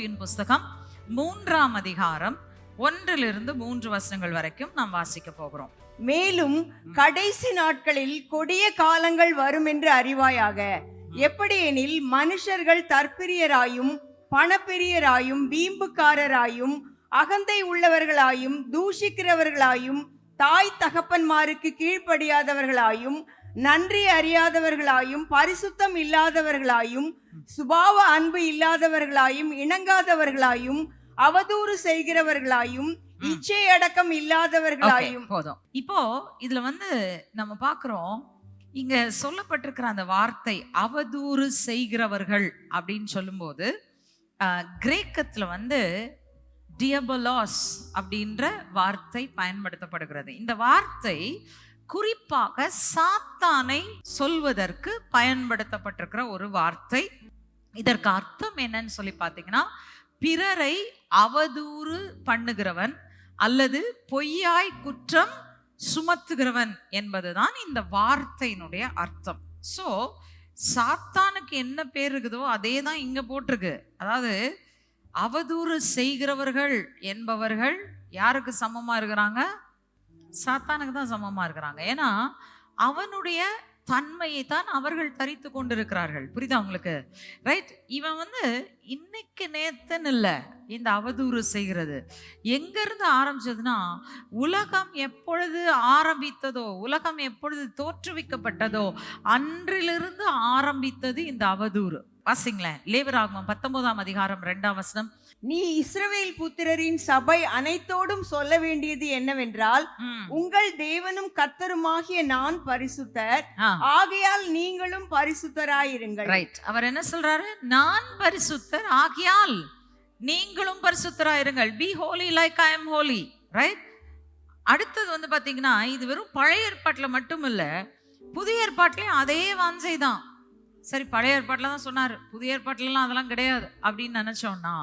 தீமோத்தேயுவின் புஸ்தகம் 3ஆம் அதிகாரம் 1-3 வரைக்கும் நாம் வாசிக்க போகிறோம். மேலும் கடைசி நாட்களில் கொடிய காலங்கள் வரும் என்று அறிவாயாக. எப்படியெனில் மனுஷர்கள் தற்பிரியராயும் பணப்பிரியராயும் வீம்புக்காரராயும் அகந்தை உள்ளவர்களாயும் தூஷிக்கிறவர்களாயும் தாய் தகப்பன்மாருக்கு கீழ்ப்படியாதவர்களாயும் நன்றி அறியாதவர்களாயும் பரிசுத்தம் இல்லாதவர்களாயும் சுபாவ அன்பு இல்லாதவர்களாயும் இணங்காதவர்களாயும் அவதூறு செய்கிறவர்களாயும் இச்சை அடக்கம் இல்லாதவர்களாயும். போதும். இப்போ இதுல நம்ம பாக்குறோம், இங்க சொல்லப்பட்டிருக்கிற அந்த வார்த்தை அவதூறு செய்கிறவர்கள் அப்படின்னு சொல்லும்போது கிரேக்கத்துல டியபலாஸ் அப்படின்ற வார்த்தை பயன்படுத்தப்படுகிறது. இந்த வார்த்தை குறிப்பாக சாத்தானை சொல்வதற்கு பயன்படுத்தப்பட்டிருக்கிற ஒரு வார்த்தை. இதற்கு அர்த்தம் என்னன்னு சொல்லி பார்த்தீங்கன்னா, பிறரை அவதூறு பண்ணுகிறவன் அல்லது பொய்யாய் குற்றம் சுமத்துகிறவன் என்பதுதான் இந்த வார்த்தையினுடைய அர்த்தம். ஸோ சாத்தானுக்கு என்ன பேர் இருக்குதோ அதே தான் இங்க போட்டிருக்கு. அதாவது அவதூறு செய்கிறவர்கள் என்பவர்கள் யாருக்கு சமமா இருக்கிறாங்க? சாத்தானுக்கு தான் சமமா இருக்கிறாங்க. ஏன்னா அவனுடைய தன்மையை தான் அவர்கள் தரித்து கொண்டிருக்கிறார்கள். புரியுதா உங்களுக்கு? ரைட். இவன் இன்னைக்கு நேத்தன் இல்லை இந்த அவதூறு செய்கிறது. எங்க இருந்து ஆரம்பிச்சதுன்னா, உலகம் எப்பொழுது ஆரம்பித்ததோ, உலகம் எப்பொழுது தோற்றுவிக்கப்பட்டதோ அன்றிலிருந்து ஆரம்பித்தது இந்த அவதூறு. வாசிங்களேன், லேவியராகமம் 19ஆம் அதிகாரம் 2ஆம் வசனம். நீ இஸ்ரவேல் புத்திரரின் சபை அனைத்தோடும் சொல்ல வேண்டியது என்னவென்றால், உங்கள் தேவனும் கர்த்தருமாகிய நான் பரிசுத்தர், ஆகையால் நீங்களும் பரிசுத்தராயிருங்கள். ரைட். அவர் என்ன சொல்றாரு? நான் பரிசுத்தர், ஆகையால் நீங்களும் பரிசுத்தராயிருங்கள். Be holy like I am holy. Right. அடுத்தது பாத்தீங்கன்னா, இது வெறும் பழைய ஏற்பாட்டுல மட்டும் இல்ல, புதிய ஏற்பாட்டிலையும் அதே வாஞ்சை தான். சரி, பழைய ஏற்பாட்டில் தான் சொன்னார், புதிய ஏற்பாட்டிலலாம் அதெல்லாம் கிடையாது அப்படின்னு நினைச்சோம்னா,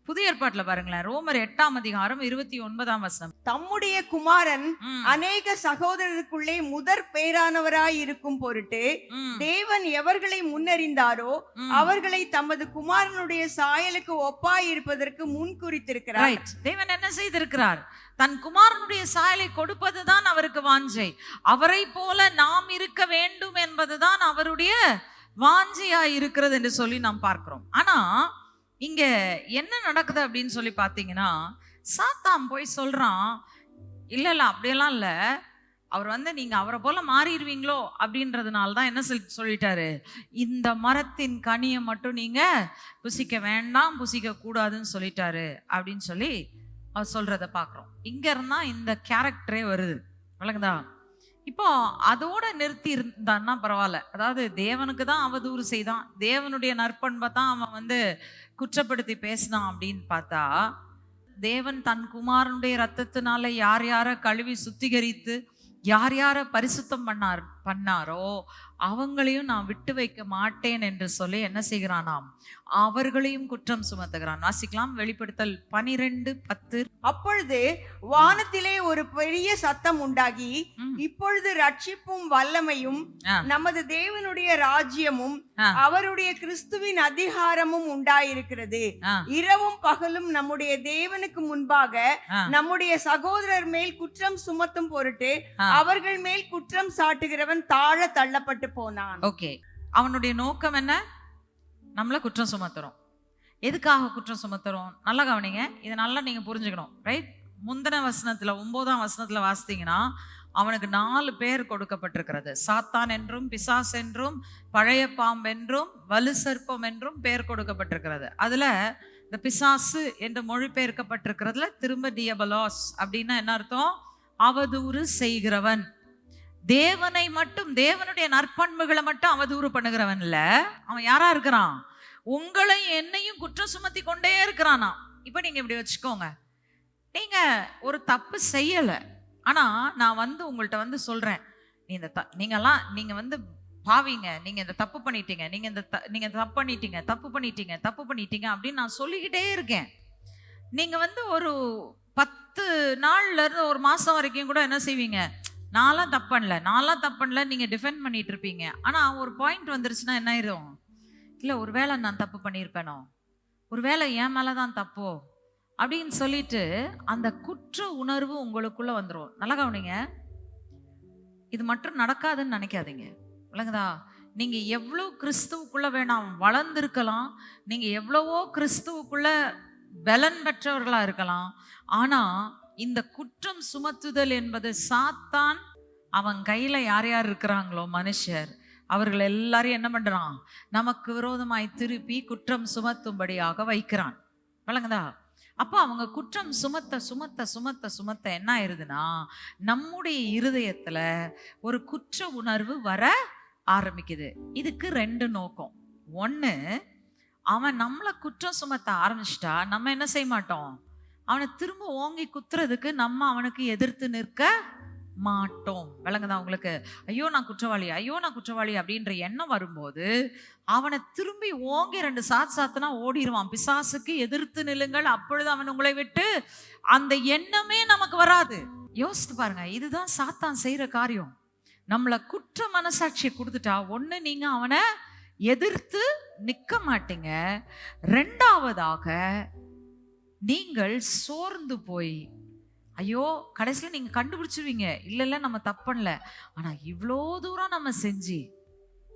புதிய ஏற்பாட்டில் பாருங்களேன், ரோமர் 8ஆம் அதிகாரம் 29ஆம் வசனம். தம்முடைய குமாரன் அநேக சகோதரருக்குள்ளே முதற் பேரானவராய் இருக்கும் பொருட்டு தேவன் எவர்களை முன்னறிந்தாரோ அவர்களை தமது குமாரனுடைய சாயலுக்கு ஒப்பாய் இருப்பதற்கு முன் குறித்திருக்கிறார். தேவன் என்ன செய்திருக்கிறார்? தன் குமாரனுடைய சாயலை கொடுப்பதுதான் அவருக்கு வாஞ்சை. அவரை போல நாம் இருக்க வேண்டும் என்பதுதான் அவருடைய வாஞ்சியா இருக்கிறது என்று சொல்லி நாம் பார்க்கிறோம். ஆனா இங்க என்ன நடக்குது அப்படின்னு சொல்லி பார்த்தீங்கன்னா, சாத்தான் போய் சொல்றான், இல்ல அப்படியெல்லாம் இல்ல, அவர் நீங்க அவரை போல மாறிடுவீங்களோ அப்படின்றதுனால தான் என்ன சொல்லிட்டாரு, இந்த மரத்தின் கனியை மட்டும் நீங்க புசிக்க வேண்டாம், புசிக்க கூடாதுன்னு சொல்லிட்டாரு அப்படின்னு சொல்லி அவர் சொல்றத பார்க்குறோம். இங்க இருந்தா இந்த கேரக்டரே வருது. விளங்குதா? இப்போ அதோட நிறுத்தி இருந்தான்னா பரவாயில்ல. அதாவது தேவனுக்கு தான் அவதூறு செய்தான், தேவனுடைய நற்பண்பை தான் அவன் குற்றப்படுத்தி பேசினான் அப்படின்னு பார்த்தா, தேவன் தன் குமாரனுடைய ரத்தத்தினால யார் யாரை கழுவி சுத்திகரித்து யார் யாரை பரிசுத்தம் பண்ணாரோ அவங்களையும் நான் விட்டு வைக்க மாட்டேன் என்று சொல்லி என்ன செய்கிறானாம், அவர்களையும் குற்றம் சுமத்துகிறான். வாசிக்கலாம், வெளிப்படுத்தல் 12:10. அப்பொழுது வானத்திலே ஒரு பெரிய சத்தம் உண்டாகி, இப்பொழுது ரட்சிப்பும் வல்லமையும் நமது தேவனுடைய ராஜ்யமும் அவருடைய கிறிஸ்துவின் அதிகாரமும் உண்டாயிருக்கிறது. இரவும் பகலும் நம்முடைய தேவனுக்கு முன்பாக நம்முடைய சகோதரர் மேல் குற்றம் சுமத்தும் பொருட்டு அவர்கள் மேல் குற்றம் சாட்டுகிறவன் தாழ தள்ளப்பட்டு போனான். ஓகே, அவனுடைய நோக்கம் என்ன? நம்மள குற்றம் சுமத்துறோம். எதுக்காக குற்றம் சுமத்துறோம்? நல்லா கவனிங்க, இதை நல்லா நீங்க புரிஞ்சுக்கணும். ரைட். முந்தின வசனத்துல 9ஆம் வசனத்துல வாசித்தீங்கன்னா, அவனுக்கு 4 பேர் கொடுக்கப்பட்டிருக்கிறது. சாத்தான் என்றும், பிசாஸ் என்றும், பழைய பாம்பென்றும், வலு சர்ப்பம் என்றும் பேர் கொடுக்கப்பட்டிருக்கிறது. அதுல இந்த பிசாசு என்று மொழிபெயர்க்கப்பட்டிருக்கிறதுல திரும்ப டியபலாஸ் அப்படின்னா என்ன அர்த்தம்? அவதூறு செய்கிறவன். தேவனை மட்டும், தேவனுடைய நற்பண்புகளை மட்டும் அவதூறு பண்ணுகிறவன் இல்ல, அவன் யாரா இருக்கிறான்? உங்களையும் என்னையும் குற்றம் சுமத்தி கொண்டே இருக்கிறானா. இப்ப நீங்க இப்படி வச்சுக்கோங்க, நீங்க ஒரு தப்பு செய்யல, ஆனா நான் உங்கள்கிட்ட சொல்றேன், நீங்க பாவீங்க, நீங்க இந்த தப்பு பண்ணிட்டீங்க, நீங்க தப்பு பண்ணிட்டீங்க அப்படின்னு நான் சொல்லிக்கிட்டே இருக்கேன். நீங்க ஒரு 10 நாள்ல இருந்து ஒரு மாசம் வரைக்கும் கூட என்ன செய்வீங்க, நான்லாம் தப்பு பண்ணல நீங்க டிஃபெண்ட் பண்ணிட்டு இருப்பீங்க. ஆனா ஒரு பாயிண்ட் வந்துருச்சுன்னா என்ன ஆயிரும், இல்ல ஒருவேளை நான் தப்பு பண்ணியிருப்பேனோ, ஒருவேளை என் மேலதான் தப்போ அப்படின்னு சொல்லிட்டு அந்த குற்ற உணர்வு உங்களுக்குள்ள வந்துடும். நல்லா கவனிங்க, இது மட்டும் நடக்காதுன்னு நினைக்காதீங்க. விளங்குதா? நீங்க எவ்வளவு கிறிஸ்துவுக்குள்ள வேணாம் வளர்ந்திருக்கலாம், நீங்க எவ்வளவோ கிறிஸ்துவுக்குள்ள பலன் பெற்றவர்களா இருக்கலாம், ஆனா இந்த குற்றம் சுமத்துதல் என்பது சாத்தான் அவன் கையில யார் யார் இருக்கிறாங்களோ மனுஷர், அவர்கள் எல்லாரையும் என்ன பண்றான்? நமக்கு விரோதமாய் திருப்பி குற்றம் சுமத்தும்படியாக வைக்கிறான். விளங்குதா? அப்போ அவங்க குற்றம் சுமத்த சுமத்த சுமத்த சுமத்த என்ன ஆயிருதுன்னா, நம்முடைய இருதயத்துல ஒரு குற்ற உணர்வு வர ஆரம்பிக்குது. இதுக்கு ரெண்டு நோக்கம். ஒண்ணு, அவன் நம்மளை குற்றம் சுமத்த ஆரம்பிச்சிட்டா நம்ம என்ன செய்ய மாட்டோம்? அவனை திரும்ப ஓங்கி குத்துறதுக்கு நம்ம அவனுக்கு எதிர்த்து நிற்க மாட்டோம். விளங்குதா உங்களுக்கு? ஐயோ நான் குற்றவாளி, ஐயோ நான் குற்றவாளி அப்படின்ற எண்ணம் வரும்போது அவனை திரும்பி ஓங்கி ரெண்டு சாத்துனா ஓடிடுவான். பிசாசுக்கு எதிர்த்து நில்லுங்கள், அப்பொழுது அவன் உங்களை விட்டு, அந்த எண்ணமே நமக்கு வராது. யோசித்து பாருங்க, இதுதான் சாத்தான் செய்யற காரியம். நம்மளை குற்ற மனசாட்சியை கொடுத்துட்டா, ஒண்ணு நீங்க அவனை எதிர்த்து நிக்க மாட்டீங்க, ரெண்டாவதாக நீங்கள் சோர்ந்து போய் ஐயோ கடைசியில் நீங்க கண்டுபிடிச்சிருவீங்க, இல்ல நம்ம தப்பண்ணல, ஆனா இவ்வளோ தூரம் நம்ம செஞ்சு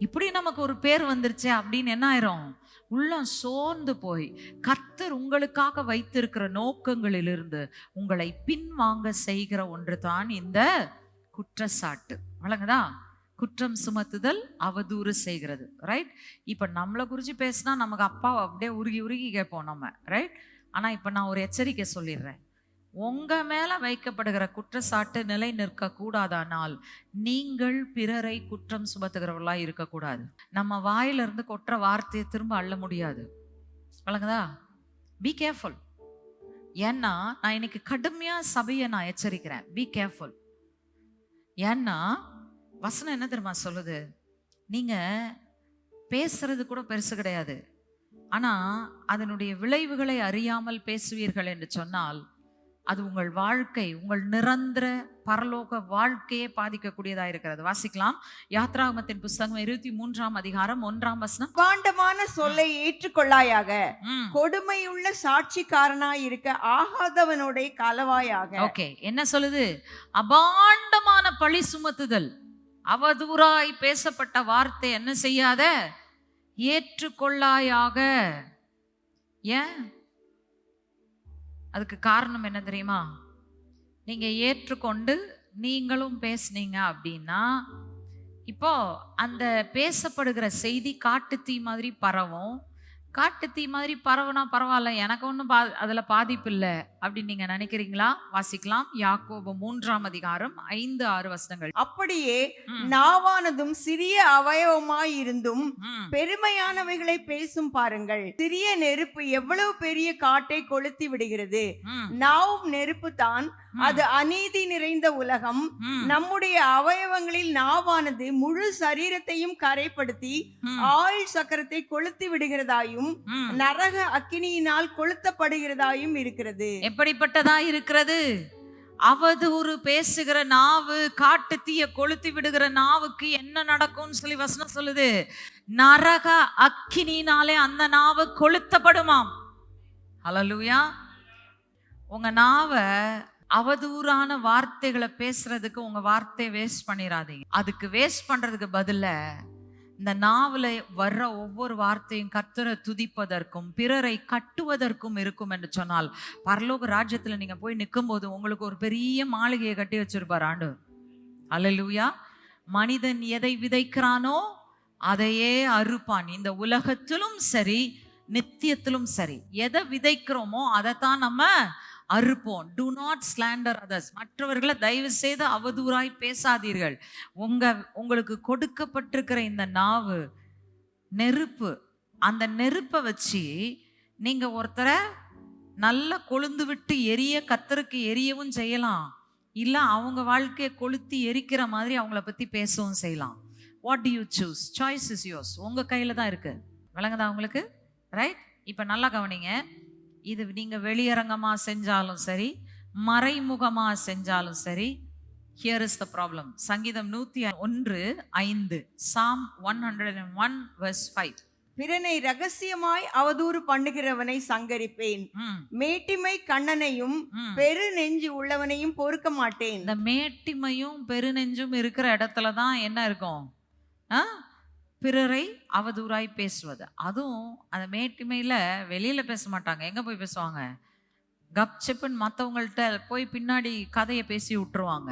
இப்படி நமக்கு ஒரு பேர் வந்துருச்சு அப்படின்னு என்ன ஆயிரும்? உள்ளம் சோர்ந்து போய் கர்த்தர் உங்களுக்காக வைத்திருக்கிற நோக்கங்களிலிருந்து உங்களை பின்வாங்க செய்கிற ஒன்று தான் இந்த குற்றச்சாட்டு. வழங்குதா? குற்றம் சுமத்துதல், அவதூறு செய்கிறது. ரைட்? இப்ப நம்மளை குறிச்சு பேசினா நமக்கு அப்பாவை அப்படியே உருகி உருகி கேட்போம் நம்ம. ரைட்? ஆனா இப்ப நான் ஒரு எச்சரிக்கை சொல்லிடுறேன். உங்க மேல வைக்கப்படுகிற குற்றச்சாட்டு நிலை நிற்க கூடாதானால் நீங்கள் பிறரை குற்றம் சுமத்துகிறவர்களா இருக்கக்கூடாது. நம்ம வாயில இருந்து கொற்ற வார்த்தையை திரும்ப அள்ள முடியாது. வழங்குதா? Be careful. ஏன்னா நான் இன்னைக்கு கடுமையா சபையை நான் எச்சரிக்கிறேன், பி கேர்ஃபுல். ஏன்னா வசனம் என்ன தெரியுமா சொல்லுது? நீங்க பேசுறது கூட பெருசு கிடையாது, ஆனா அதனுடைய விளைவுகளை அறியாமல் பேசுவீர்கள் என்று சொன்னால் அது உங்கள் வாழ்க்கை, உங்கள் நிரந்தர பரலோக வாழ்க்கையே பாதிக்கக்கூடியதா இருக்கிறது. வாசிக்கலாம், யாத்ராகமத்தின் புஸ்தகம் 23ஆம் அதிகாரம் 1ஆம் வசனம். அபாண்டமான சொல்லை ஏற்றுக்கொள்ளாயாக, கொடுமையுள்ள சாட்சிக்காரனாய் இருக்க ஆகாதவனோட கலவாயாக. ஓகே, என்ன சொல்லுது? அபாண்டமான பழி சுமத்துதல், அவதூறாய் பேசப்பட்ட வார்த்தை என்ன செய்யாத, ஏற்றுக்கொள்ளாயாக. ஏன்? அதுக்கு காரணம் என்ன தெரியுமா? நீங்க ஏற்றுக்கொண்டு நீங்களும் பேசுனீங்க அப்படின்னா, இப்போ அந்த பேசப்படுகிற செய்தி காட்டு தீ மாதிரி பரவும். காட்டு தீ மாதிரி பரவுனா பரவாயில்ல, எனக்கு ஒன்றும் அதுல பாதிப்பு இல்லை அப்படின்னு நீங்க நினைக்கிறீங்களா? வாசிக்கலாம், யாக்கோபு 3ஆம் அதிகாரம் 5-6 வசனங்கள். அப்படியே நாவானதும் சிறிய அவயவமாய் இருந்தும் பெருமையானவைகளை பேசும் பாருங்கள். சிறிய நெருப்பு எவ்வளவு பெரிய காட்டை கொளுத்தி விடுகிறது. நாவும் நெருப்பு தான், அது அநீதி நிறைந்த உலகம். நம்முடைய அவயவங்களில் நாவானது முழு சரீரத்தையும் கரைப்படுத்தி ஆயுள் சக்கரத்தை கொளுத்தி விடுகிறதாயும் நரக அக்கினியினால் கொளுத்தப்படுகிறதாயும் இருக்கிறது. எப்படிப்பட்டதா இருக்கிறது? அவதூறு பேசுகிற நாவு, காட்டு தீய கொளுத்தி விடுகிற நாவுக்கு என்ன நடக்கும்னு சொல்லி வசனம் சொல்லுது. நரக அக்கினியினாலே அந்த நாவு கொளுத்தப்படுமாம். ஹல்லேலூயா. உங்க நாவை அவதூறான வார்த்தைகளை பேசுறதுக்கு உங்க வார்த்தையை வேஸ்ட் பண்ணிடாதீங்க. அதுக்கு வேஸ்ட் பண்றதுக்கு பதிலா இந்த நாவல வர்ற ஒவ்வொரு வார்த்தையும் கர்த்தரை துதிப்பதற்கும் பிறரை கட்டுவதற்கும் இருக்கும் என்று சொன்னால், பரலோக ராஜ்யத்துல நீங்க போய் நிற்கும் போது உங்களுக்கு ஒரு பெரிய மாளிகையை கட்டி வச்சிருப்பார் ஆண்டவர். அல்லேலூயா. மனிதன் எதை விதைக்கிறானோ அதையே அறுப்பான். இந்த உலகத்திலும் சரி நித்தியத்திலும் சரி, எதை விதைக்கிறோமோ அதைத்தான் நம்ம அறுப்போம். Do not slander others. மற்றவர்களை தயவு செய்து அவதூறாய் பேசாதீர்கள். உங்களுக்கு கொடுக்கப்பட்டிருக்கிற இந்த நாவு நெருப்பு. அந்த நெருப்பை வச்சு நீங்க ஒருத்தரை நல்லா கொழுந்து விட்டு எரிய, கர்த்தருக்கு எரியவும் செய்யலாம், இல்ல அவங்க வாழ்க்கையை கொளுத்தி எரிக்கிற மாதிரி அவங்கள பத்தி பேசவும் செய்யலாம். What to you choose? Choice is yours. உங்க கையில தான் இருக்கு. விளங்குதா உங்களுக்கு? ரைட்? இப்ப நல்லா கவனிங்க. இது நீங்க வெளியரங்கமா செஞ்சாலும் சரி, மறைமுகமா செஞ்சாலும் சரி, here is the problem. சங்கீதம் 101:5, Psalm 101 verse 5. பிறனை ரகசியமாய் அவதூறு பண்ணுகிறவனை சங்கரிப்பேன். மேட்டிமை கண்ணனையும் பெரு நெஞ்சு உள்ளவனையும் பொறுக்க மாட்டேன். இந்த மேட்டிமையும் பெருநெஞ்சும் இருக்கிற இடத்துலதான் என்ன இருக்கும்? பிறரை அவதூறாய் பேசுவது. அதுவும் அந்த மேட்டிமையில வெளியில பேச மாட்டாங்க. எங்க போய் பேசுவாங்க? கப்சிப்புன்னு மற்றவங்கள்ட்ட போய் பின்னாடி கதையை பேசி விட்டுருவாங்க.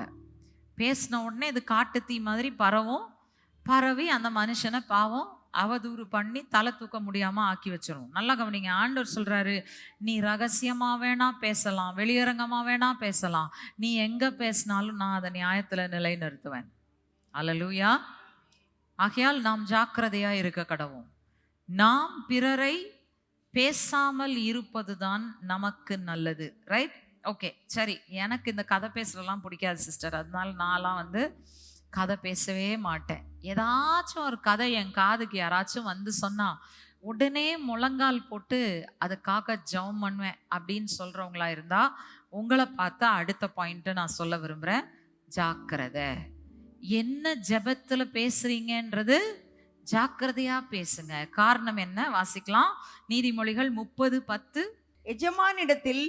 பேசின உடனே இது காட்டு தீ மாதிரி பரவி அந்த மனுஷனை பாவம் அவதூறு பண்ணி தலை தூக்க முடியாம ஆக்கி வச்சிரும். நல்லா கவனிங்க. ஆண்டவர் சொல்றாரு, நீ ரகசியமா வேணா பேசலாம், வெளியரங்கமா வேணா பேசலாம், நீ எங்க பேசினாலும் நான் அதை நியாயத்துல நிலைநிறுத்துவேன். அல்லேலூயா. ஆகையால் நாம் ஜாக்கிரதையா இருக்க கடவோம். நாம் பிறரை பேசாமல் இருப்பதுதான் நமக்கு நல்லது. ரைட்? ஓகே, சரி. எனக்கு இந்த கதை பேசுறதெல்லாம் பிடிக்காது சிஸ்டர். அதனால நான்லாம் கதை பேசவே மாட்டேன். ஏதாச்சும் ஒரு கதை என் காதுக்கு யாராச்சும் சொன்னா உடனே முழங்கால் போட்டு அதுக்காக ஜெபம் பண்ணுவேன் அப்படின்னு சொல்றவங்களா இருந்தா உங்களை பார்த்தா அடுத்த பாயிண்ட் நான் சொல்ல விரும்புறேன். ஜாக்கிரதை. என்ன ஜெபத்துல பேசுறீங்கன்றது ஜாக்கிரதையா பேசுங்க. காரணம் என்ன? வாசிக்கலாம். நீதிமொழிகள் 30:10. எஜமானிடத்தில்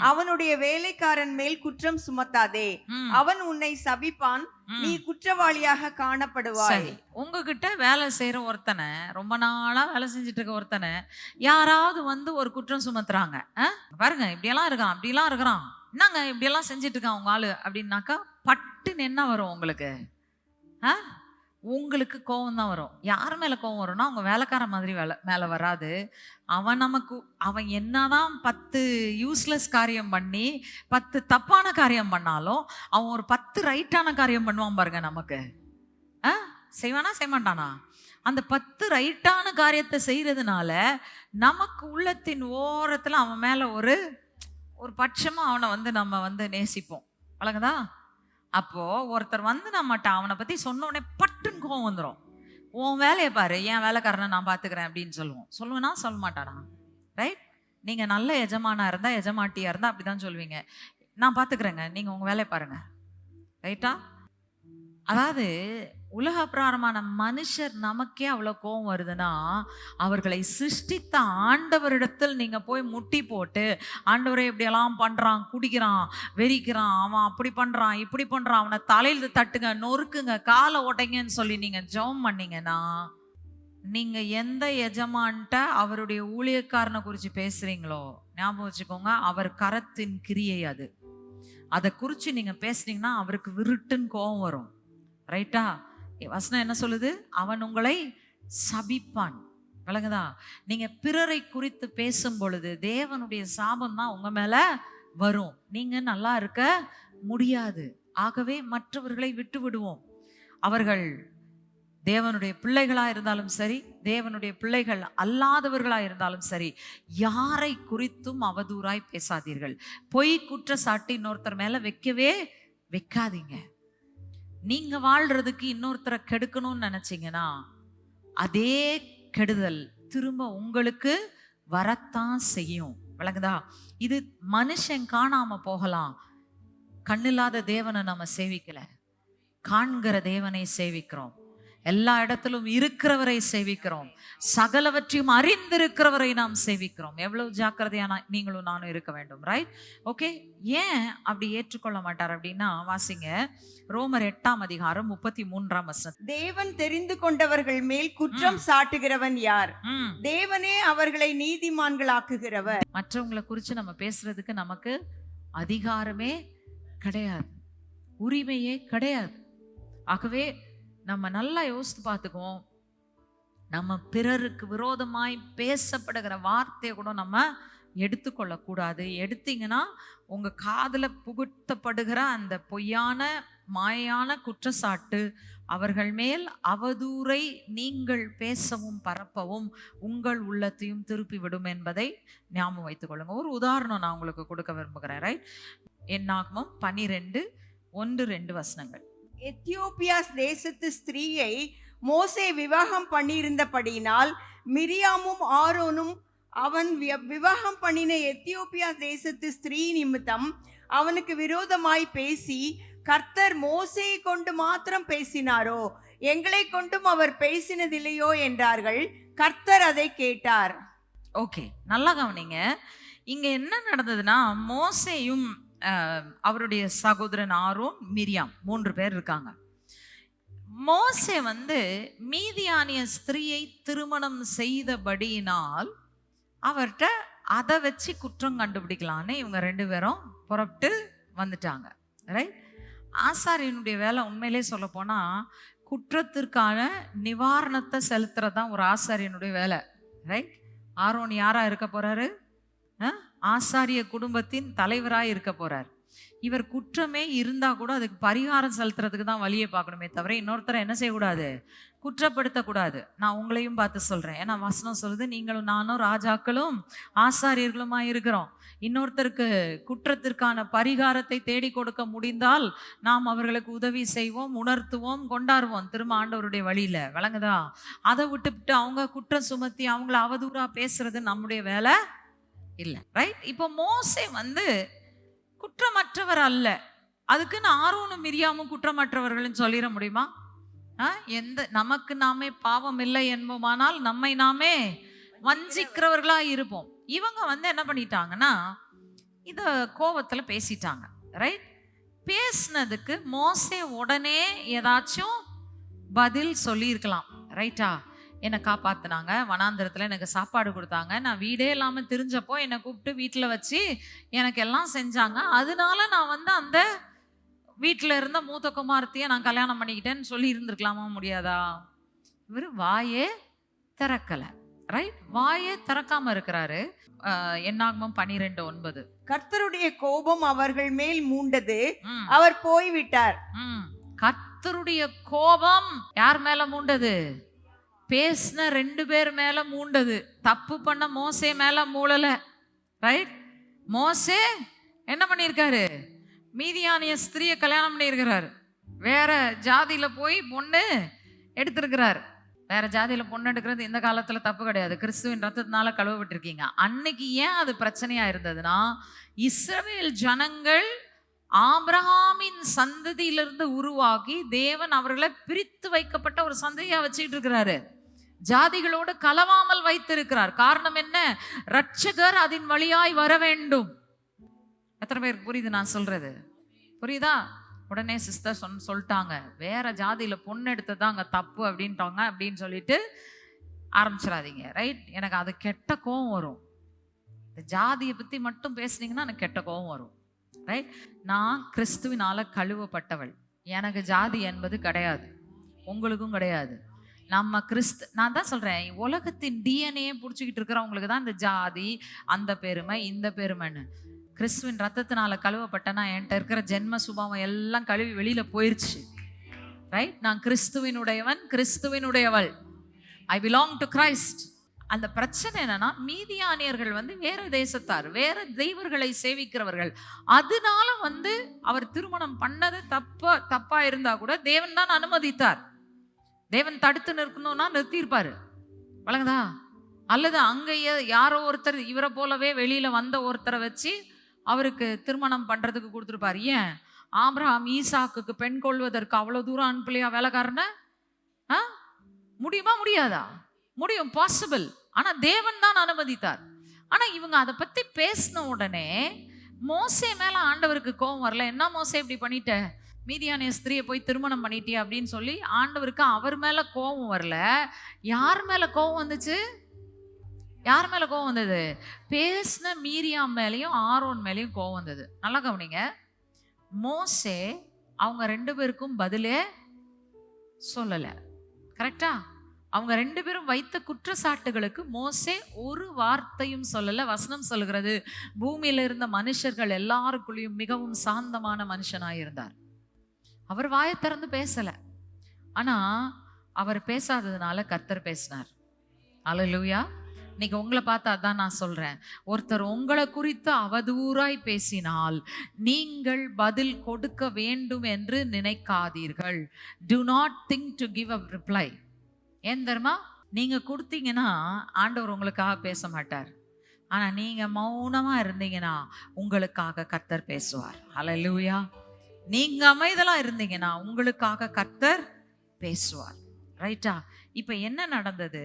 அவனுடைய வேலைக்காரன் மேல் குற்றம் சுமத்தாதே, அவன் உன்னை சபிப்பான், நீ குற்றவாளியாக காணப்படுவாய். உங்ககிட்ட வேலை செய்யற ஒருத்தனை, ரொம்ப நாளா வேலை செஞ்சுட்டு இருக்க ஒருத்தனை யாராவது ஒரு குற்றம் சுமத்துறாங்க. பாருங்க, இப்படியெல்லாம் இருக்கான், அப்படிலாம் இருக்கிறான், என்னங்க இப்படியெல்லாம் செஞ்சுட்டு இருக்கான் உங்க ஆளு அப்படின்னாக்கா பட்டுன்னு என்ன வரும் உங்களுக்கு? உங்களுக்கு கோவம் தான் வரும். யார் மேல கோவம் வரும்னா அவங்க வேலைக்கார மாதிரி மேல வராது. அவன் என்னதான் 10 யூஸ்லெஸ் காரியம் பண்ணி 10 தப்பான காரியம் பண்ணாலும் அவன் ஒரு 10 ரைட்டான காரியம் பண்ணுவான் பாருங்க. நமக்கு செய்வானா செய்ய மாட்டானா? அந்த 10 ரைட்டான காரியத்தை செய்யறதுனால நமக்கு உள்ளத்தின் ஓரத்துல அவன் மேல ஒரு பட்சமா அவனை நம்ம நேசிப்போம். வழங்குதா? அப்போ ஒருத்தர் நம்மகிட்ட அவனை பத்தி சொன்ன உடனே பட்டுன்னு கோவம் வந்துடும். உன் வேலையை பாரு, என் வேலைக்காரனை நான் பாத்துக்கிறேன் அப்படின்னு சொல்லுவேன்னா சொல்ல மாட்டானா? ரைட்? நீங்க நல்ல எஜமானா இருந்தா, எஜமாட்டியா இருந்தா அப்படிதான் சொல்லுவீங்க, நான் பாத்துக்கிறேங்க, நீங்க உங்க வேலையை பாருங்க. ரைட்டா? அதாவது உலக பிரகாரமான மனுஷர் நமக்கே அவ்வளவு கோபம் வருதுன்னா அவர்களை சிருஷ்டித்த ஆண்டவரிடத்தில் நீங்க போய் முட்டி போட்டு, ஆண்டவரே இப்படியெல்லாம் பண்றான், குடிக்கிறான், வெறிக்கிறான், அவன் அப்படி பண்றான், இப்படி பண்றான், அவனை தலையில தட்டுங்க, நொறுக்குங்க, காலை உடைங்கன்னு சொல்லி நீங்க ஜெபம் பண்ணீங்கன்னா நீங்க எந்த எஜமான்ட்ட அவருடைய ஊழியக்காரனை குறிச்சு பேசுறீங்களோ ஞாபகம் வச்சுக்கோங்க, அவர் கரத்தின் கிரியை அது. அதை குறிச்சு நீங்க பேசுனீங்கன்னா அவருக்கு விருட்டுன்னு கோபம் வரும். ரைட்டா? வசனம் என்ன சொல்லுது? அவன் உங்களை சபிப்பான். விளங்குதா? நீங்க பிறரை குறித்து பேசும் பொழுது தேவனுடைய சாபம் தான் உங்க மேல வரும். நீங்க நல்லா இருக்க முடியாது. ஆகவே மற்றவர்களை விட்டு விடுவோம். அவர்கள் தேவனுடைய பிள்ளைகளா இருந்தாலும் சரி, தேவனுடைய பிள்ளைகள் அல்லாதவர்களா இருந்தாலும் சரி, யாரை குறித்தும் அவதூறாய் பேசாதீர்கள். பொய் குற்றச்சாட்டு இன்னொருத்தர் மேல வைக்கவே வைக்காதீங்க. நீங்க வாழ்றதுக்கு இன்னொருத்தரை கெடுக்கணும்னு நினைச்சீங்கன்னா அதே கெடுதல் திரும்ப உங்களுக்கு வரத்தான் செய்யும். விளங்குதா? இது மனுஷன் காணாம போகலாம், கண்ணில்லாத தேவனை நம்ம சேவிக்கல, காண்கிற தேவனை சேவிக்கிறோம். எல்லா இடத்திலும் இருக்கிறவரை சேவிக்கிறோம். சகலவற்றையும் அறிந்திருக்கிறவரை நாம் சேவிக்கிறோம். எவ்வளவு ஜாக்கிரதையான நீங்களும் நானும் இருக்க வேண்டும். ரைட்? ஓகே. ஏன் அப்படி ஏற்றுக்கொள்ள மாட்டார் அப்படின்னா வாசிங்க, ரோமர் 8:33. தேவன் தெரிந்து கொண்டவர்கள் மேல் குற்றம் சாட்டுகிறவன் யார்? தேவனே அவர்களை நீதிமான்களாக்குகிறவர். மற்றவங்களை குறித்து நம்ம பேசுறதுக்கு நமக்கு அதிகாரமே கிடையாது, உரிமையே கிடையாது. ஆகவே நம்ம நல்லா யோசித்து பார்த்துக்குவோம். நம்ம பிறருக்கு விரோதமாய் பேசப்படுகிற வார்த்தையை கூட நம்ம எடுத்துக்கொள்ளக்கூடாது. எடுத்தீங்கன்னா உங்க காதுல புகுத்தப்படுகிற அந்த பொய்யான மாயான குற்றச்சாட்டு அவர்கள் மேல் அவதூறை நீங்கள் பேசவும் பரப்பவும் உங்கள் உள்ளத்தையும் திருப்பி விடும் என்பதை ஞாபகம் வைத்துக் கொள்ளுங்க. ஒரு உதாரணம் நான் உங்களுக்கு கொடுக்க விரும்புகிறேன். ரைட்? என்னாகமம் 12:1-2. எத்தியோப்பியா தேசத்து ஸ்திரீயை மோசே விவாகம் பண்ணியிருந்தபடியினால் மிரியாமும் ஆரோனும் அவன் விவாகம் பண்ணின எத்தியோப்பியா தேசத்து ஸ்திரீ நிமித்தம் அவனுக்கு விரோதமாய் பேசி, கர்த்தர் மோசேயை கொண்டு மாத்திரம் பேசினாரோ எங்களை கொண்டும் அவர் பேசினதில்லையோ என்றார்கள். கர்த்தர் அதை கேட்டார். ஓகே, நல்லா கவனிங்க. இங்க என்ன நடந்ததுன்னா, மோசேயும் அவருடைய சகோதரன் ஆரோன், மிரியாம் 3 பேர் இருக்காங்க. மோசே மீதியானிய ஸ்திரீயை திருமணம் செய்தபடியினால் அவர்கிட்ட அதை வச்சு குற்றம் கண்டுபிடிக்கலான்னு இவங்க 2 பேரும் புறப்பட்டு வந்துட்டாங்க. ரைட். ஆசாரியனுடைய வேலை உண்மையிலே சொல்ல போனா குற்றத்திற்கான நிவாரணத்தை செலுத்துறதுதான் ஒரு ஆசாரியனுடைய வேலை. ரைட். ஆரோன் யாரா இருக்க போறாரு? ஆசாரிய குடும்பத்தின் தலைவராக இருக்க போறார். இவர் குற்றமே இருந்தா கூட அதுக்கு பரிகாரம் செலுத்துறதுக்கு தான் வழியை பார்க்கணுமே தவிர இன்னொருத்தரை என்ன செய்யக்கூடாது, குற்றப்படுத்தக்கூடாது. நான் உங்களையும் பார்த்து சொல்றேன். ஏன்னா வசனம் சொல்லுது, நீங்களும் நானும் ராஜாக்களும் ஆசாரியர்களுமா இருக்கிறோம். இன்னொருத்தருக்கு குற்றத்திற்கான பரிகாரத்தை தேடி கொடுக்க முடிந்தால் நாம் அவர்களுக்கு உதவி செய்வோம், உணர்த்துவோம், கொண்டாடுவோம் திரும்ப ஆண்டவருடைய வழியில. விளங்குதா? அதை விட்டுவிட்டு அவங்க குற்றம் சுமத்தி அவங்கள அவதூறா பேசுறது நம்முடைய வேலை இல்லை. ரைட். இப்போ மோசே குற்றமற்றவர் அல்ல. அதுக்குன்னு ஆரோனும் மிரியாமும் குற்றமற்றவர்கள்னு சொல்லிட முடியுமா? நமக்கு நாமே பாவம் இல்லை என்போமானால் நம்மை நாமே வஞ்சிக்கிறவர்களா இருப்போம். இவங்க என்ன பண்ணிட்டாங்கன்னா இத கோபத்துல பேசிட்டாங்க. ரைட். பேசினதுக்கு மோசே உடனே ஏதாச்சும் பதில் சொல்லி இருக்கலாம். ரைட்டா? என்னை காப்பாத்தினாங்க, வனாந்திரத்துல எனக்கு சாப்பாடு கொடுத்தாங்க, நான் வீடே இல்லாம திரிஞ்சப்போ என்னை கூப்பிட்டு வீட்டுல வச்சு எனக்கு எல்லாம் செஞ்சாங்க, அதனால நான் அந்த வீட்டுல இருந்த மூத்த குமாரத்தையே நான் கல்யாணம் பண்ணிக்கிட்டேன்னு சொல்லி இருந்திருக்கலாமா? முடியாதா? இவர் வாயே திறக்கல. ரைட். வாயே திறக்காம இருக்கிறாரு. என்னாகமம் 12:9. கர்த்தருடைய கோபம் அவர்கள் மேல் மூண்டது, அவர் போய்விட்டார். கர்த்தருடைய கோபம் யார் மேல மூண்டது? பேசின 2 பேர் மேல மூண்டது. தப்பு பண்ண மோசே மேல மூளல. ரைட். மோசே என்ன பண்ணியிருக்காரு? மீதியானிய ஸ்திரியை கல்யாணம் பண்ணியிருக்கிறாரு. வேற ஜாதியில போய் பொண்ணு எடுத்திருக்கிறார். வேற ஜாதியில பொண்ணு எடுக்கிறது இந்த காலத்துல தப்பு கிடையாது. கிறிஸ்துவின் ரத்தத்தினால கழுவப்பட்டிருக்கீங்க. அன்னைக்கு ஏன் அது பிரச்சனையா இருந்ததுன்னா, இஸ்ரவேல் ஜனங்கள் ஆபிரகாமின் சந்ததியிலிருந்து உருவாகி தேவன் அவர்களை பிரித்து வைக்கப்பட்ட ஒரு சந்ததியா வச்சுட்டு இருக்கிறாரு. ஜாதிகளோடு கலவாமல் வைத்திருக்கிறார். காரணம் என்ன? ரட்சகர் அதன் வழியாய் வர வேண்டும். எத்தனை பேருக்கு புரியுது நான் சொல்றது? புரியுதா? உடனே சிஸ்டர் சொல்லிட்டாங்க, வேற ஜாதியில பொண்ணு எடுத்ததாங்க தப்பு அப்படின்ட்டாங்க அப்படின்னு சொல்லிட்டு ஆரம்பிச்சிடாதீங்க. ரைட். எனக்கு அது கெட்ட கோவம் வரும். இந்த ஜாதியை பத்தி மட்டும் பேசுனீங்கன்னா எனக்கு கெட்ட கோவம் வரும். ரைட். நான் கிறிஸ்துவினால கழுவப்பட்டவள். எனக்கு ஜாதி என்பது கிடையாது, உங்களுக்கும் கிடையாது. நம்ம நான் தான் சொல்றேன், உலகத்தின் டிஎன்ஏ பிடிச்சிக்கிட்டு இருக்கிறவங்களுக்கு தான் இந்த ஜாதி, அந்த பெருமை, இந்த பெருமைன்னு. கிறிஸ்துவின் ரத்தத்தினால கழுவப்பட்டனா என்கிட்ட இருக்கிற ஜென்ம சுபாவம் எல்லாம் கழுவி வெளியில போயிருச்சு. ரைட். நான் கிறிஸ்துவினுடையவன், கிறிஸ்துவினுடையவள். I belong to Christ. அந்த பிரச்சனை என்னன்னா, மீதியானியர்கள் வேற தேசத்தார், வேற தெய்வர்களை சேவிக்கிறவர்கள். அதனால அவர் திருமணம் பண்ணது தப்பா இருந்தா கூட தேவன் தான் அனுமதித்தார். தேவன் தடுத்து நிற்கணும்னா நிறுத்தியிருப்பாரு. வழங்குதா? அல்லது அங்கேயே யாரோ ஒருத்தர் இவரை போலவே வெளியில வந்த ஒருத்தரை வச்சு அவருக்கு திருமணம் பண்றதுக்கு கொடுத்துருப்பாரு. ஏன்? ஆபிரகாம் ஈசாக்குக்கு பெண் கொள்வதற்கு அவ்வளவு தூரம் அனுப்பலையா வேலைக்காரன? முடியுமா? முடியாதா? முடியும், பாசிபிள். ஆனா தேவன் தான் அனுமதித்தார். ஆனா இவங்க அதை பத்தி பேசின உடனே மோசே மேல ஆண்டவருக்கு கோபம் வரல. என்ன மோசே இப்படி பண்ணிட்ட, மீதியானிய ஸ்திரியை போய் திருமணம் பண்ணிட்டியா அப்படின்னு சொல்லி ஆண்டவருக்கு அவர் மேல கோபம் வரல. யார் மேல கோபம் வந்துச்சு? யார் மேல கோபம் வந்தது? பேசின மீரியாம் மேலையும் ஆரோன் மேலையும் கோபம் வந்தது. நல்லா கவனிங்க. மோசே அவங்க 2 பேருக்கும் பதிலே சொல்லல. கரெக்டா? அவங்க 2 பேரும் வைத்த குற்றச்சாட்டுகளுக்கு மோசே ஒரு வார்த்தையும் சொல்லல. வசனம் சொல்லுகிறது, பூமியில இருந்த மனுஷர்கள் எல்லாருக்குள்ளேயும் மிகவும் சாந்தமான மனுஷனாயிருந்தார். அவர் வாயை திறந்து பேசல. ஆனா அவர் பேசாததுனால கர்த்தர் பேசினார். அல்லேலூயா. இன்னைக்கு உங்களை பார்த்து அதான் நான் சொல்றேன், ஒருத்தர் உங்களை குறித்து அவதூறாய் பேசினால் நீங்கள் பதில் கொடுக்க வேண்டும் என்று நினைக்காதீர்கள். Do not think to give a reply. ஏன் தெரியுமா? நீங்க கொடுத்தீங்கன்னா ஆண்டவர் உங்களுக்காக பேச மாட்டார். ஆனா நீங்க மௌனமா இருந்தீங்கன்னா உங்களுக்காக கர்த்தர் பேசுவார். அல்லேலூயா. நீங்க அமைதலா இருந்தீங்கன்னா உங்களுக்காக கர்த்தர் பேசுவார். ரைட்டா? இப்ப என்ன நடந்தது?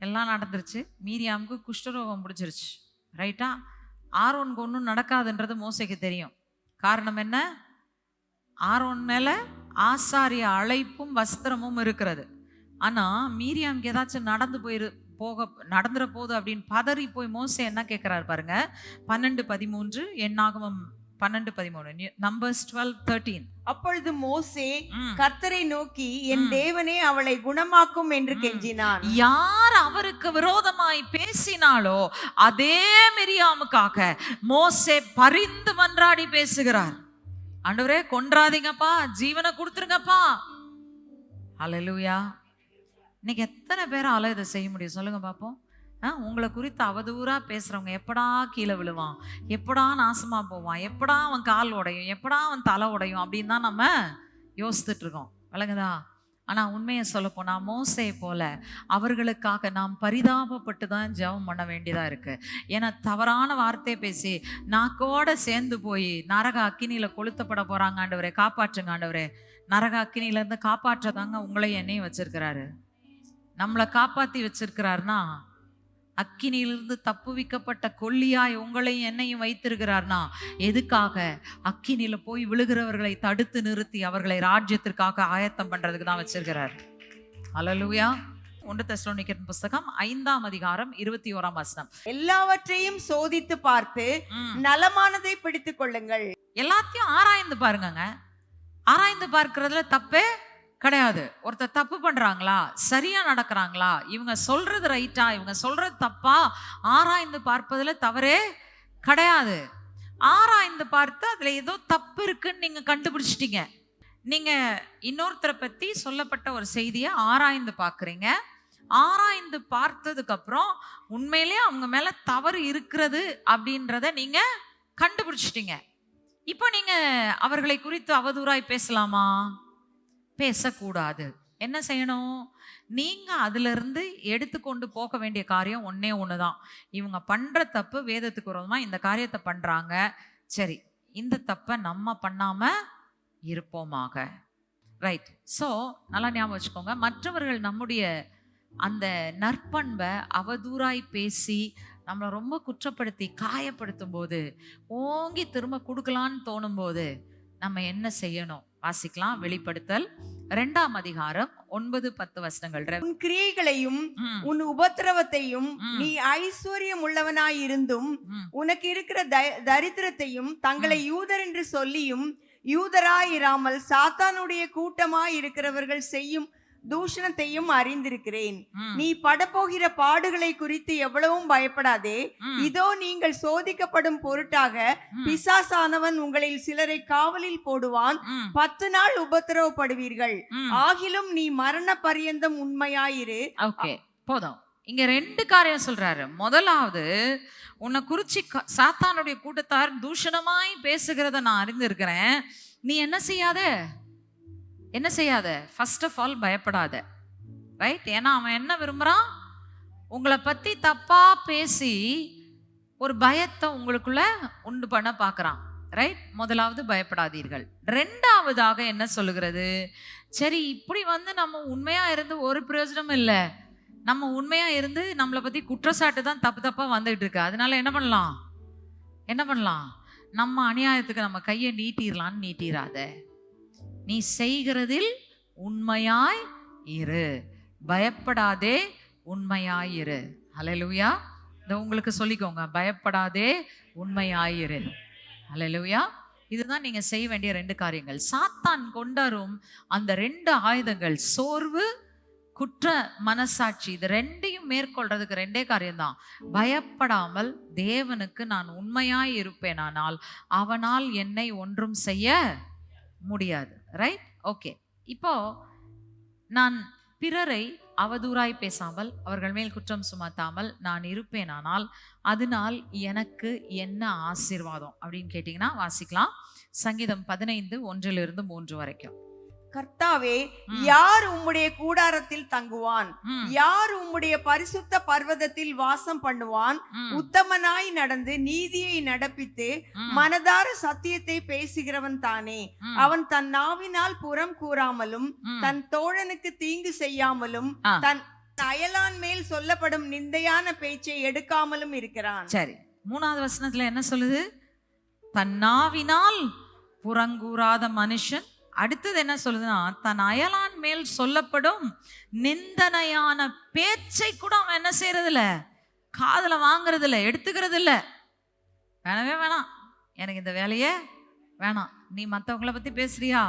எல்லாம் நடந்துருச்சு. மீரியாமுக்கு குஷ்டரோகம் பிடிச்சிருச்சு. ரைட்டா? ஆரோனுக்கு ஒன்றும் நடக்காதுன்றது மோசேக்கு தெரியும். காரணம் என்ன? ஆரோன் மேல ஆசாரிய அழைப்பும் வஸ்திரமும் இருக்கிறது. ஆனா மீரியாமுக்கு ஏதாச்சும் நடந்துற போது அப்படின்னு பதறி போய் மோசே என்ன கேட்கிறாரு பாருங்க. 12:13 என்னாகமம் 12:13 நம்பர்ஸ் 12:13. அப்பொழுது மோசே கர்த்தரை நோக்கி, என் தேவனே அவளை குணமாக்கும் என்று கெஞ்சினான். யார் அவருக்கு விரோதமாய் பேசினாலோ அதே மிரியாமுக்காக மோசே பரிந்து மன்றாடி பேசுகிறார். ஆண்டவரே கொன்றாதீங்கப்பா, ஜீவனை கொடுத்துருங்கப்பா. ஹல்லேலூயா. இன்னைக்கு எத்தனை பேரால இதை செய்ய முடியும் சொல்லுங்க பாப்போம். உங்களை குறித்து அவதூறா பேசுறவங்க எப்படா கீழே விழுவான், எப்படா நாசமா போவான், எப்படா அவன் கால் உடையும், எப்படா அவன் தலை உடையும் அப்படின்னு தான் நம்ம யோசித்துட்டு இருக்கோம். விளங்குதா? ஆனா உண்மையை சொல்ல போனா மோசே போல அவர்களுக்காக நாம் பரிதாபப்பட்டு தான் ஜெபம் பண்ண வேண்டியதா இருக்கு. ஏன்னா தவறான வார்த்தை பேசி நாக்கோட சேர்ந்து போய் நரக அக்கினியில கொளுத்தப்பட போறாங்க. ஆண்டவரே காப்பாற்றுங்க ஆண்டவரே. நரக அக்கினியில இருந்து காப்பாற்றதாங்க உங்களை என்னையும் வச்சிருக்கிறாரு. நம்மளை காப்பாத்தி வச்சிருக்கிறாருன்னா, அக்கினியிலிருந்து தப்புவிக்கப்பட்ட கொல்லியாய் உங்களையும் என்னையும் வைத்திருக்கிறார்னா எதுக்காக? அக்கினியில போய் விழுகிறவர்களை தடுத்து நிறுத்தி அவர்களை ராஜ்யத்திற்காக ஆயத்தம் பண்றதுக்கு தான் வச்சிருக்கிறார். அல்லேலூயா. 1 தெசலோனிக்கர் புஸ்தகம் 5ஆம் அதிகாரம் 21ஆம் வசனம். எல்லாவற்றையும் சோதித்து பார்த்து நலமானதை பிடித்துக் கொள்ளுங்கள். எல்லாத்தையும் ஆராய்ந்து பாருங்க. ஆராய்ந்து பார்க்கிறதுல தப்பே கிடையாது. ஒருத்தர் தப்பு பண்றாங்களா, சரியா நடக்கிறாங்களா, இவங்க சொல்றது ரைட்டா, இவங்க சொல்றது தப்பா, ஆராய்ந்து பார்ப்பதுல தவறே கிடையாது. ஆராய்ந்து பார்த்து அதுல ஏதோ தப்பு இருக்குன்னு நீங்க கண்டுபிடிச்சிட்டீங்க. நீங்க இன்னொருத்தரை பத்தி சொல்லப்பட்ட ஒரு செய்தியை ஆராய்ந்து பார்க்குறீங்க. ஆராய்ந்து பார்த்ததுக்கு அப்புறம் உண்மையிலேயே அவங்க மேல தவறு இருக்கிறது அப்படின்றத நீங்க கண்டுபிடிச்சிட்டீங்க. இப்போ நீங்க அவர்களை குறித்து அவதூறாய் பேசலாமா? பேசக்கூடாது. என்ன செய்யணும்? நீங்க அதுல இருந்து எடுத்துக்கொண்டு போக வேண்டிய காரியம் ஒன்னே ஒண்ணுதான். இவங்க பண்ற தப்பு வேதத்துக்கு விரோதமா இந்த காரியத்தை பண்றாங்க. சரி, இந்த தப்பை நம்ம பண்ணாம இருப்போமாக. ரைட். ஸோ நல்லா ஞாபகம் வச்சுக்கோங்க. மற்றவர்கள் நம்முடைய அந்த நற்பண்பை அவதூறாய் பேசி நம்மளை ரொம்ப குற்றப்படுத்தி காயப்படுத்தும் போது, ஓங்கி திரும்ப கொடுக்கலான்னு தோணும் போது நம்ம என்ன செய்யணும்? வாசிக்கலாம். வெளிப்படுத்தல் 2ஆம் அதிகாரம் 9-10 வசனங்கள். உன் கிரியைகளையும் உன் உபத்திரவத்தையும் நீ ஐஸ்வர்யம் உள்ளவனாயிருந்தும் உனக்கு இருக்கிற தரித்திரத்தையும் தங்களை யூதர் என்று சொல்லியும் யூதராயிராமல் சாத்தானுடைய கூட்டமாய் இருக்கிறவர்கள் செய்யும் தூஷணத்தையும் அறிந்திருக்கிறேன். நீ படப்போகிற பாடுகளை குறித்து எவ்வளவும் பயப்படாதே. இதோ நீங்கள் சோதிக்கப்படும் பொருட்டாக பிசாசானவன் உங்களில் சிலரை காவலில் போடுவான். 10 நாள் உபத்திரவப்படுவீர்கள். ஆகிலும் நீ மரண பரியந்தம் உண்மையாயிரு. ஓகே, போதும். இங்க 2 காரியம் சொல்றாரு. முதலாவது, உன்னை குறிச்சு சாத்தானுடைய கூட்டத்தார் தூஷணமாய் பேசுகிறத நான் அறிந்திருக்கிறேன். நீ என்ன செய்யாத? ஃபர்ஸ்ட் ஆஃப் ஆல் பயப்படாத. ரைட்? ஏன்னா அவன் என்ன விரும்புறான்? உங்களை பத்தி தப்பா பேசி ஒரு பயத்தை உங்களுக்குள்ள உண்டு பண்ண பார்க்கறான். ரைட்? முதலாவது பயப்படாதீர்கள். 2ஆவதாக என்ன சொல்லுகிறது? சரி, இப்படி நம்ம உண்மையா இருந்து ஒரு பிரயோஜனமும் இல்லை. நம்ம உண்மையா இருந்து நம்மளை பத்தி குற்றச்சாட்டு தான் தப்பா வந்துகிட்டு இருக்கு. அதனால என்ன பண்ணலாம்? நம்ம அநியாயத்துக்கு நம்ம கையை நீட்டிராத. நீ செய்கிறதில் உண்மையாய் இரு, பயப்படாதே, உண்மையாயிரு. ஹல்லேலூயா. இதை உங்களுக்கு சொல்லிக்கோங்க. பயப்படாதே, உண்மையாயிரு. ஹல்லேலூயா. இதுதான் நீங்க செய்ய வேண்டிய 2 காரியங்கள். சாத்தான் கொண்டரும் அந்த 2 ஆயுதங்கள், சோர்வு, குற்ற மனசாட்சி, இது 2ஐயும் மேற்கொள்றதுக்கு 2 காரியம்தான். பயப்படாமல் தேவனுக்கு நான் உண்மையாய் இருப்பேனானால் அவனால் என்னை ஒன்றும் செய்ய முடியாது. ரைட்? ஓகே. இப்போ நான் பிறரை அவதூறாய் பேசாமல் அவர்கள் மேல் குற்றம் சுமத்தாமல் நான் இருப்பேனானால் அதனால் எனக்கு என்ன ஆசீர்வாதம் அப்படின்னு கேட்டீங்கன்னா வாசிக்கலாம். சங்கீதம் 15 1-3 வரைக்கும். கர்த்தாவே, யார் உம்முடைய கூடாரத்தில் தங்குவான்? யார் உம்முடைய பரிசுத்த பர்வதத்தில் வாசம் பண்ணுவான்? உத்தமனாய் நடந்து நீதியை நடப்பித்து மனதார சத்தியத்தை பேசுகிறவன் தானே. அவன் தன் நாவினால் புறம் கூறாமலும் தன் தோழனுக்கு தீங்கு செய்யாமலும் தன் அயலான் மேல் சொல்லப்படும் நிந்தையான பேச்சை எடுக்காமலும் இருக்கிறான். சரி, 3வது வசனத்துல என்ன சொல்லுது? தன் நாவினால் புறங்கூறாத மனுஷன். அடுத்தது என்ன சொல்லுதுன்னா, தன் அயலான் மேல் சொல்லப்படும் நிந்தனையான பேச்சை கூட அவன் என்ன செய்யறது இல்ல, காதுல வாங்குறது இல்ல, எடுத்துக்கிறது இல்ல. வேணவே வேணாம், எனக்கு இந்த வேலையே வேணாம். நீ மற்றவங்கள பத்தி பேசுறியா,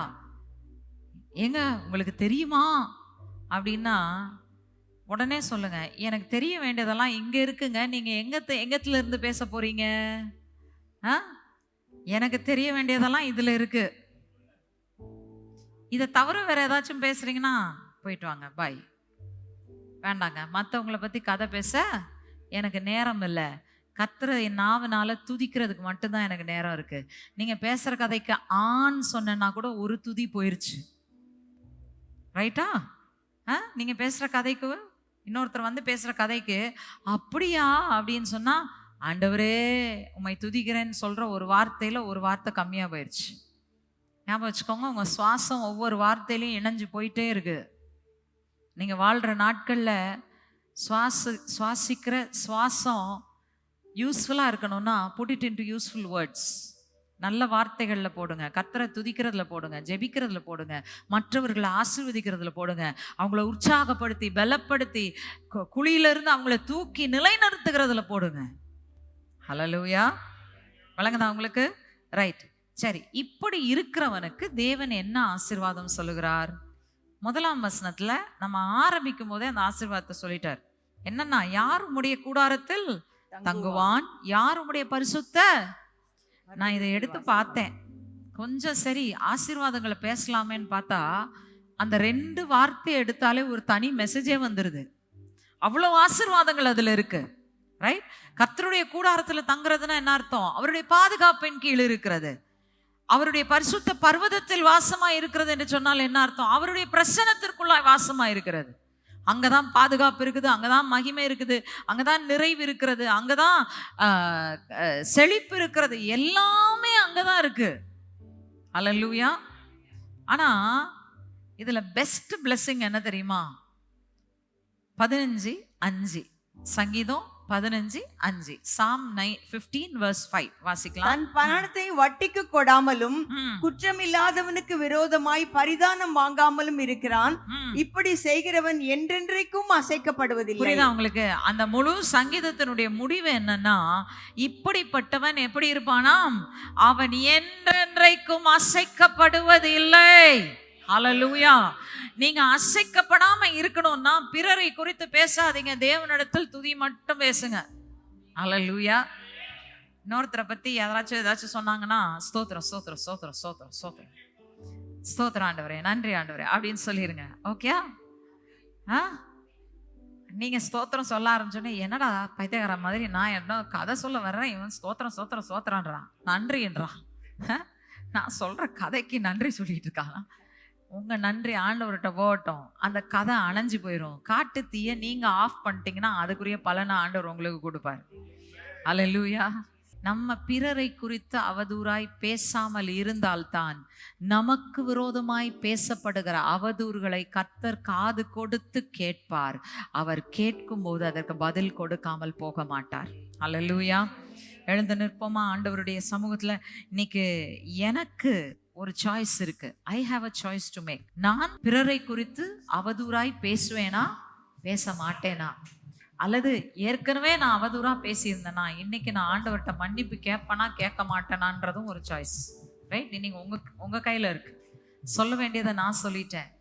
ஏங்க உங்களுக்கு தெரியுமா அப்படின்னா உடனே சொல்லுங்க, எனக்கு தெரிய வேண்டியதெல்லாம் இங்க இருக்குங்க, நீங்க எங்கத்துல இருந்து பேச போறீங்க? எனக்கு தெரிய வேண்டியதெல்லாம் இதுல இருக்கு. இதை தவிர வேற ஏதாச்சும் பேசுறீங்கன்னா போயிட்டு வாங்க, பாய், வேண்டாங்க. மற்றவங்கள பத்தி கதை பேச எனக்கு நேரம் இல்லை. கத்துற என் நாவனால துதிக்கிறதுக்கு மட்டும்தான் எனக்கு நேரம் இருக்கு. நீங்க பேசுற கதைக்கு ஆண் சொன்னா கூட ஒரு துதி போயிருச்சு, ரைட்டா? நீங்க பேசுற கதைக்கு இன்னொருத்தர் வந்து பேசுற கதைக்கு அப்படியா அப்படின்னு சொன்னா, ஆண்டவரே உம்மை துதிக்கிறேன்னு சொல்ற ஒரு வார்த்தையில ஒரு வார்த்தை கம்மியா போயிடுச்சு. ஞாபகம் வச்சுக்கோங்க, உங்க சுவாசம் ஒவ்வொரு வார்த்தையிலையும் இணைஞ்சு போயிட்டே இருக்கு. நீங்க வாழ்ற நாட்கள்ல சுவாசிக்கிற சுவாசம் யூஸ்ஃபுல்லா இருக்கணும்னா put it into useful words. நல்ல வார்த்தைகள்ல போடுங்க, கர்த்தரை துதிக்கிறதுல போடுங்க, ஜெபிக்கிறதுல போடுங்க, மற்றவர்களை ஆசீர்வதிக்கிறதுல போடுங்க, அவங்கள உற்சாகப்படுத்தி பலப்படுத்தி குழியிலிருந்து அவங்கள தூக்கி நிலைநிறுத்துகிறதுல போடுங்க. ஹல்லேலூயா, வழங்குதா உங்களுக்கு? ரைட். சரி, இப்படி இருக்கிறவனுக்கு தேவன் என்ன ஆசீர்வாதம் சொல்லுகிறார்? 1ஆம் வசனத்துல நம்ம ஆரம்பிக்கும் போதே அந்த ஆசீர்வாதத்தை சொல்லிட்டார். என்னன்னா, யார் உம்முடைய கூடாரத்தில் தங்குவான், யார் உம்முடைய பரிசுத்த. நான் இதை எடுத்து பார்த்தேன் கொஞ்சம், சரி ஆசீர்வாதங்களை பேசலாமேன்னு பார்த்தா அந்த 2 வார்த்தையை எடுத்தாலே ஒரு தனி மெசேஜே வந்துருது. அவ்வளவு ஆசீர்வாதங்கள் அதுல இருக்கு, ரைட்? கர்த்தருடைய கூடாரத்துல தங்குறதுன்னா என்ன அர்த்தம்? அவருடைய பாதுகாப்பின் கீழ் இருக்கிறது. அவருடைய பரிசுத்த பர்வதத்தில் வாசமா இருக்கிறது என்று சொன்னால் என்ன அர்த்தம்? அவருடைய பிரசன்னத்திற்குள்ளாய் வாசமா இருக்கிறது. அங்கதான் பாதுகாப்பு இருக்குது, அங்கதான் மகிமை இருக்குது, அங்கதான் நிறைவு இருக்கிறது, அங்கதான் செழிப்பு இருக்கிறது, எல்லாமே அங்கதான் இருக்கு. அல்லேலூயா. ஆனா இதுல பெஸ்ட் பிளெஸிங் என்ன தெரியுமா? 15:5 சங்கீதம் 15:5 Psalm 15 verse 5 வாசிக்கலாம். தன் பணத்தை வட்டிக்கு கொடாமலும் குற்றமில்லாதவனுக்கு விரோதமாய் பரிதானம் வாங்காமலும் இருக்கிறான். இப்படி செய்கிறவன் என்றென்றைக்கும் அசைக்கப்படுவதில்லை. புரியுதா உங்களுக்கு? அந்த முழு சங்கீதத்தினுடைய முடிவு என்னன்னா, இப்படிப்பட்டவன் எப்படி இருப்பானாம்? அவன் என்றென்றைக்கும் அசைக்கப்படுவதில்லை. ஹல்லேலூயா. நீங்க அசைக்கப்படாம இருக்கணும்னா பிறரை குறித்து பேசாதீங்க, தேவனிடத்தில் துதி மட்டும் பேசுங்க. ஹல்லேலூயா. இன்னொருத்தரை பத்தி ஏதாச்சும் சொன்னாங்கன்னா ஸ்தோத்திரம் ஸ்தோத்திரம் ஸ்தோத்திரம் ஸ்தோத்திரம் ஸ்தோத்திரம் ஸ்தோத்திரம் ஆண்டவரே, நன்றி ஆண்டவரே அப்படின்னு சொல்லிருங்க. ஓகே? நீங்க ஸ்தோத்திரம் சொல்ல ஆரம்பிச்சோன்னே, என்னடா பைத்தியக்கார மாதிரி நான் என்ன கதை சொல்ல வர்றேன், இவன் ஸ்தோத்திரம் ஸ்தோத்திரம் ஸ்தோத்திரன்றான், நன்றின்றான். நான் சொல்ற கதைக்கு நன்றி சொல்லிட்டு இருக்காங்க. உங்க நன்றி ஆண்டவர்கிட்ட போகட்டும், அந்த கதை அணைஞ்சு போயிடும். காட்டு தீய நீங்க ஆஃப் பண்ணிட்டீங்கன்னா அதுக்குரிய பலனை ஆண்டவர் உங்களுக்கு கொடுப்பார். அல்லேலூயா. நம்ம பிறரை குறித்து அவதூறாய் பேசாமல் இருந்தால்தான் நமக்கு விரோதமாய் பேசப்படுகிற அவதூறுகளை கர்த்தர் காது கொடுத்து கேட்பார். அவர் கேட்கும் போது அதற்கு பதில் கொடுக்காமல் போக மாட்டார். அல்லேலூயா. எழுந்து நிற்போமா ஆண்டவருடைய சமூகத்துல? இன்னைக்கு எனக்கு ஒரு சாய்ஸ் இருக்கு. I have a choice to make. நான் பிறரை குறித்து அவதூறாய் பேசுவேனா பேச மாட்டேனா, அல்லது ஏற்கனவே நான் அவதூறா பேசியிருந்தேனா இன்னைக்கு நான் ஆண்டவர்கிட்ட மன்னிப்பு கேட்பேனா கேட்க மாட்டேனான்றதும் ஒரு சாய்ஸ், ரைட்? நீங்க உங்க கையில இருக்கு. சொல்ல வேண்டியதை நான் சொல்லிட்டேன்,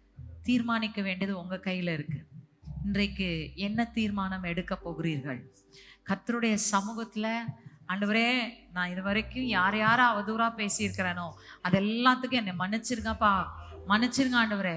தீர்மானிக்க வேண்டியது உங்க கையில இருக்கு. இன்றைக்கு என்ன தீர்மானம் எடுக்க போகிறீர்கள்? கர்த்தருடைய சமூகத்துல, ஆண்டவரே நான் இது வரைக்கும் யார் யாரை அவதூறா பேசியிருக்கிறேனோ அது எல்லாத்துக்கும் என்னை மன்னிச்சிருங்கப்பா, மன்னிச்சிருங்க ஆண்டவரே.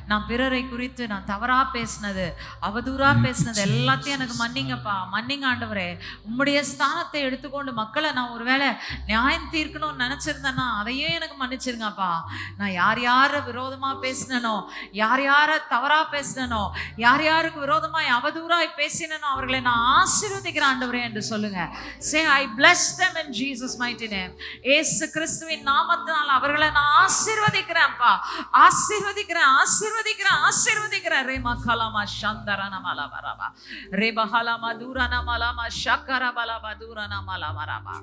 நான் பிறரை குறித்து நான் தவறா பேசினது, அவதூறா பேசினது எல்லாத்தையும் எனக்கு மன்னிங்கப்பா, மன்னிங்க ஆண்டவரே. உம்முடைய ஸ்தானத்தை எடுத்துக்கொண்டு மக்களை நான் ஒருவேளை நியாயம் தீர்க்கணும்னு நினைச்சிருந்தேன்னா அதையும் எனக்கு மன்னிச்சிருங்கப்பா. நான் யார் யார விரோதமா பேசினனோ, யார் யார தவறா பேசினனோ, யார் யாருக்கு விரோதமாய் அவதூறாய் பேசினனோ அவர்களை நான் ஆசீர்வதிக்கிறேன் ஆண்டவரே என்று சொல்லுங்க. Say I bless them in Jesus mighty name. இயேசு கிறிஸ்துவின் நாமத்தினால் அவர்களை நான் ஆசீர்வதிக்கிறேன்ப்பா, ஆசீர்வதிக்கிறேன், ஆசீர்வதிக்கிறேன், ஆசீர்வதிக்கிறேன். ரேமா கலாமா சந்தரன மலவரவா, ரேபஹலமா தூரன மலமா ஷக்கர பலவா தூரன மலவரவா.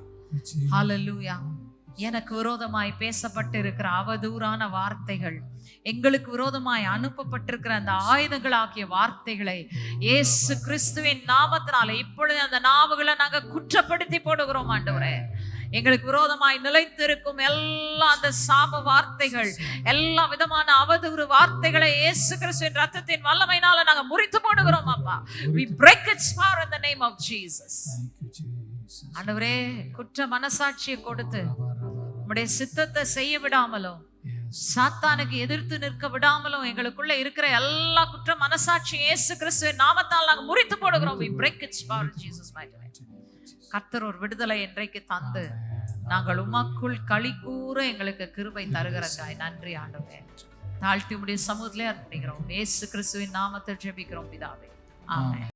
ஹல்லேலூயா. எனக்கு விரோதமாய் பேசப்பட்டு இருக்கிற அவதூறான வார்த்தைகள், எங்களுக்கு விரோதமாய் அனுப்பப்பட்டிருக்கிற அந்த ஆயுதங்களாகிய வார்த்தைகளை இயேசு கிறிஸ்துவின் நாமத்தினால இப்பொழுது அந்த நாவுகளை நாங்க குற்றப்படுத்தி போடுகிறோம் ஆண்டவரே. எங்களுக்கு விரோதமாய் நிலைத்திருக்கும் எல்லா அந்த சாப வார்த்தைகள், எல்லா விதமான அவதூறு வார்த்தைகளை இயேசு கிறிஸ்துவின் ரத்தத்தின் வல்லமையினால நாங்க முறித்து போடுகிறோம் அப்பா. We break its power in the name of Jesus. ஆண்டவரே, குற்ற மனசாட்சியை கொடுத்து உம்முடைய சித்தத்தை செய்ய விடாமலும், சாத்தானுக்கு எதிர்த்து நிற்க விடாமலும் எங்களுக்குள்ள இருக்கிற எல்லா குற்ற மனசாட்சி இயேசு கிறிஸ்துவின் நாமத்தால் நாங்க முறித்து போடுகிறோம். We break its power in Jesus mighty name. கர்த்தர் ஒரு விடுதலை இன்றைக்கு தந்து நாங்கள் உமக்குள் களி கூற எங்களுக்கு கிருபை தருகிறக்காய் நன்றி ஆண்டவரே. தாழ்த்தி உம்முடைய சமூகத்திலே அர்ப்பணிக்கிறோம். இயேசு கிறிஸ்துவின் நாமத்தில் ஜெபிக்கிறோம் பிதாவே, ஆமென்.